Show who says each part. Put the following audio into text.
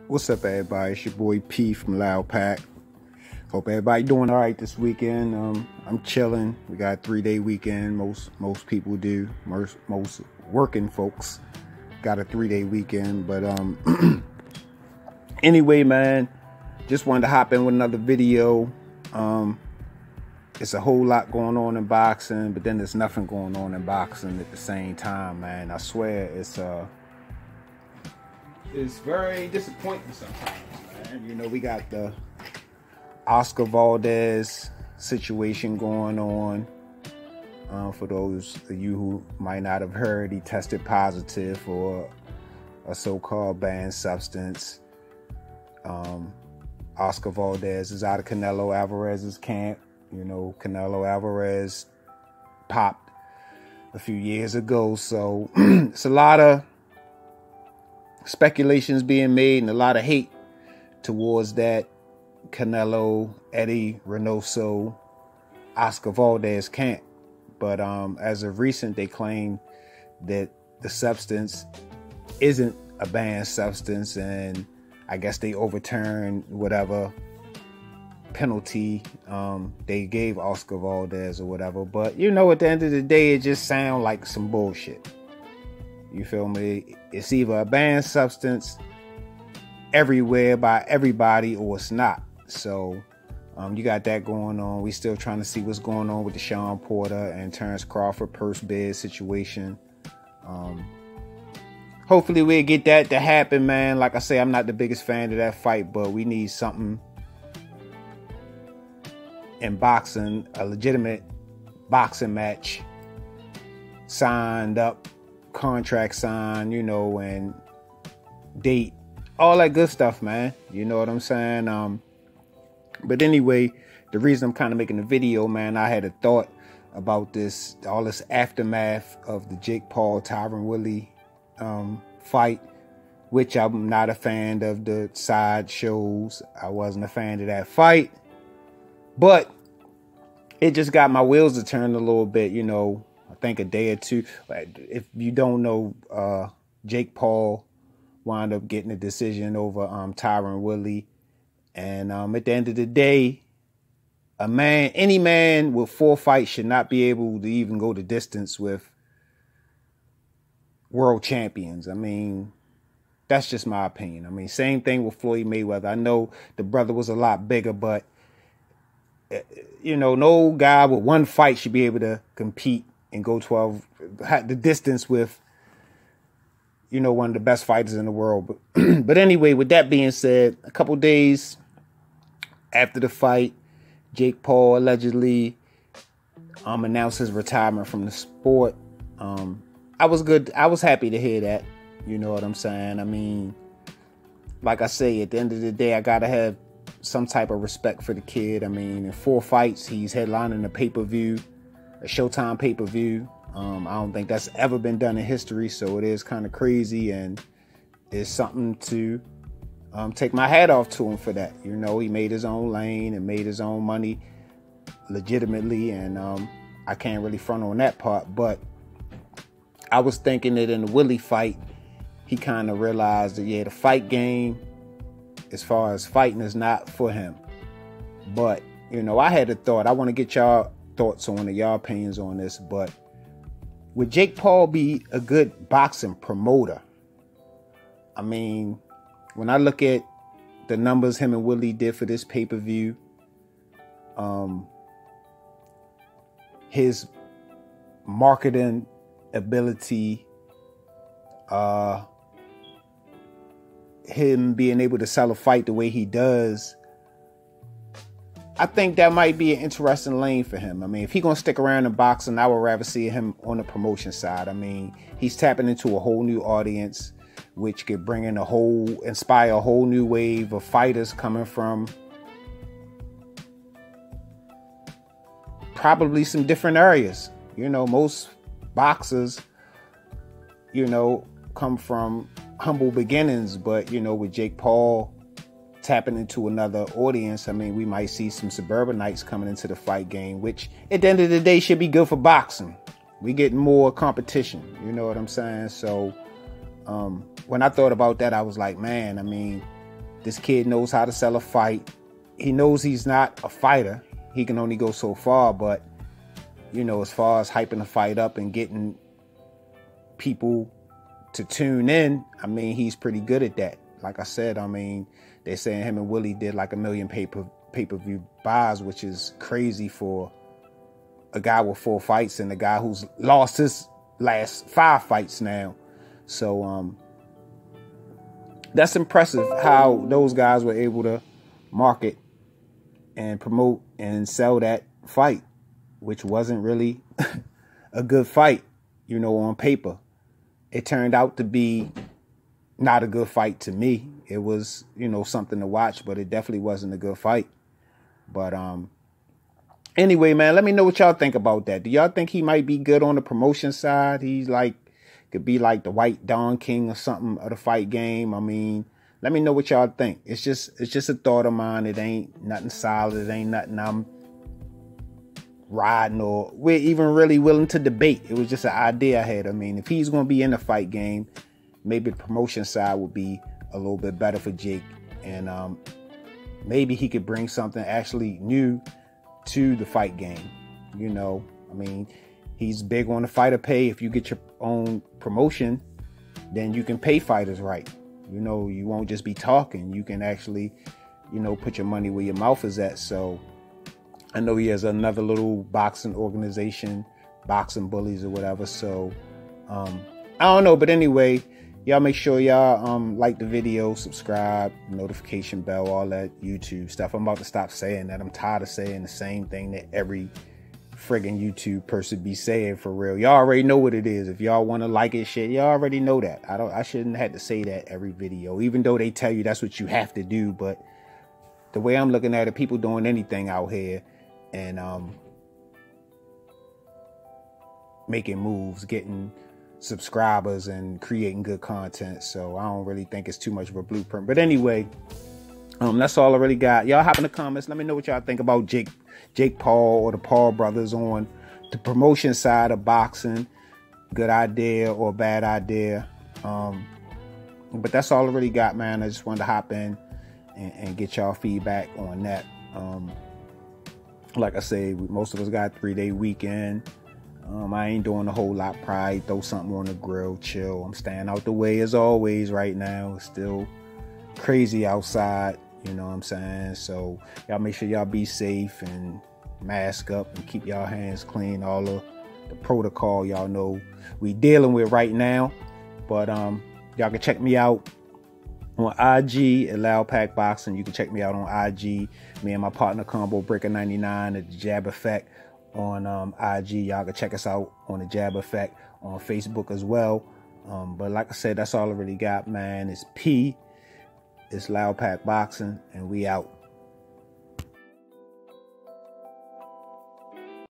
Speaker 1: What's up, everybody? It's your boy P from Loud Pack. Hope everybody doing all right this weekend. I'm chilling. We got a 3-day weekend. Most people do. Most working folks got a 3-day weekend. But anyway, man, just wanted to hop in with another video. It's a whole lot going on in boxing, but then there's nothing going on in boxing at the same time, man. I swear it's very disappointing sometimes, man. You know, we got the Oscar Valdez situation going on. For those of you who might not have heard, he tested positive for a so-called banned substance. Oscar Valdez is out of Canelo Alvarez's camp. You know, Canelo Alvarez popped a few years ago, so it's a lot of speculations being made and a lot of hate towards that Canelo, Eddie Reynoso, Oscar Valdez camp. But as of recent, they claim that the substance isn't a banned substance, and I guess they overturned whatever penalty they gave Oscar Valdez or whatever. But you know, at the end of the day, it just sounds like some bullshit. You feel me? It's either a banned substance everywhere by everybody, or it's not. So you got that going on. We still trying to see what's going on with the Sean Porter and Terrence Crawford purse bid situation. Hopefully we'll get that to happen, man. Like I say, I'm not the biggest fan of that fight, but we need something in boxing, a legitimate boxing match signed up, contract signed, you know, and date, all that good stuff, man. You know what I'm saying? But anyway, the reason I'm kind of making the video, man, I had a thought about all this aftermath of the Jake Paul Tyron Woodley fight, which I'm not a fan of the side shows. I wasn't a fan of that fight, but it just got my wheels to turn a little bit, you know. I think a day or two. If you don't know, Jake Paul wound up getting a decision over Tyron Woodley. And at the end of the day, any man with 4 fights should not be able to even go the distance with world champions. I mean, that's just my opinion. I mean, same thing with Floyd Mayweather. I know the brother was a lot bigger, but you know, no guy with 1 fight should be able to compete and go the distance with, you know, one of the best fighters in the world. But anyway, with that being said, a couple days after the fight, Jake Paul allegedly announced his retirement from the sport. I was happy to hear that. You know what I'm saying? I mean, like I say, at the end of the day, I gotta have some type of respect for the kid. I mean, in 4 fights, he's headlining a pay-per-view, a Showtime pay-per-view. I don't think that's ever been done in history, so it is kind of crazy, and it's something to take my hat off to him for that. You know, he made his own lane and made his own money legitimately, and I can't really front on that part. But I was thinking that in the Woodley fight, he kind of realized that, yeah, the fight game, as far as fighting, is not for him. But, you know, I had a thought. I want to get y'all thoughts on it, y'all opinions on this. But would Jake Paul be a good boxing promoter? I mean, when I look at the numbers him and Woodley did for this pay-per-view, his marketing ability, him being able to sell a fight the way he does, I think that might be an interesting lane for him. I mean, if he's going to stick around in boxing, I would rather see him on the promotion side. I mean, he's tapping into a whole new audience, which could inspire a whole new wave of fighters coming from probably some different areas. You know, most boxers, you know, come from humble beginnings, but, you know, with Jake Paul tapping into another audience, I mean, we might see some suburbanites coming into the fight game, which at the end of the day should be good for boxing. We get more competition, you know what I'm saying? So when I thought about that, I was like, man, I mean, This kid knows how to sell a fight. He knows he's not a fighter. He can only go so far, but, you know, as far as hyping the fight up and getting people to tune in, I mean, he's pretty good at that. Like I said, I mean, they're saying him and Willie did like 1 million pay-per-view buys, which is crazy for a guy with 4 fights and a guy who's lost his last 5 fights now. So that's impressive how those guys were able to market and promote and sell that fight, which wasn't really a good fight, you know, on paper. It turned out to be not a good fight to me. It was, you know, something to watch, but it definitely wasn't a good fight. But anyway, man, let me know what y'all think about that. Do y'all think he might be good on the promotion side? He's like, could be like the white Don King or something of the fight game. I mean, let me know what y'all think. It's just a thought of mine. It ain't nothing solid. It ain't nothing I'm riding or we're even really willing to debate. It was just an idea I had. I mean, if he's going to be in the fight game, maybe the promotion side would be a little bit better for Jake. And maybe he could bring something actually new to the fight game. You know, I mean, he's big on the fighter pay. If you get your own promotion, then you can pay fighters right. You know, you won't just be talking. You can actually, you know, put your money where your mouth is at. So I know he has another little boxing organization, Boxing Bullies or whatever. So I don't know. But anyway, y'all make sure y'all like the video, subscribe, notification bell, all that YouTube stuff. I'm about to stop saying that. I'm tired of saying the same thing that every friggin' YouTube person be saying for real. Y'all already know what it is. If y'all want to like it, shit, y'all already know that. I shouldn't have to say that every video, even though they tell you that's what you have to do. But the way I'm looking at it, people doing anything out here and making moves, getting subscribers and creating good content. So I don't really think it's too much of a blueprint. But anyway, that's all I really got. Y'all hop in the comments. Let me know what y'all think about Jake Paul or the Paul brothers on the promotion side of boxing. Good idea or bad idea. But that's all I really got, man. I just wanted to hop in and get y'all feedback on that. Like I say, most of us got a 3-day weekend. I ain't doing a whole lot. Probably throw something on the grill, chill. I'm staying out the way as always right now. It's still crazy outside, you know what I'm saying? So y'all make sure y'all be safe and mask up and keep y'all hands clean. All of the protocol y'all know we dealing with right now. But y'all can check me out on IG at Loud Pack Boxing. You can check me out on IG. Me and my partner Combo Breaker 99 at the Jab Effect on IG. Y'all can check us out on the Jab Effect on Facebook as well. But like I said, that's all I really got, man. It's Loud Pack Boxing, and we out.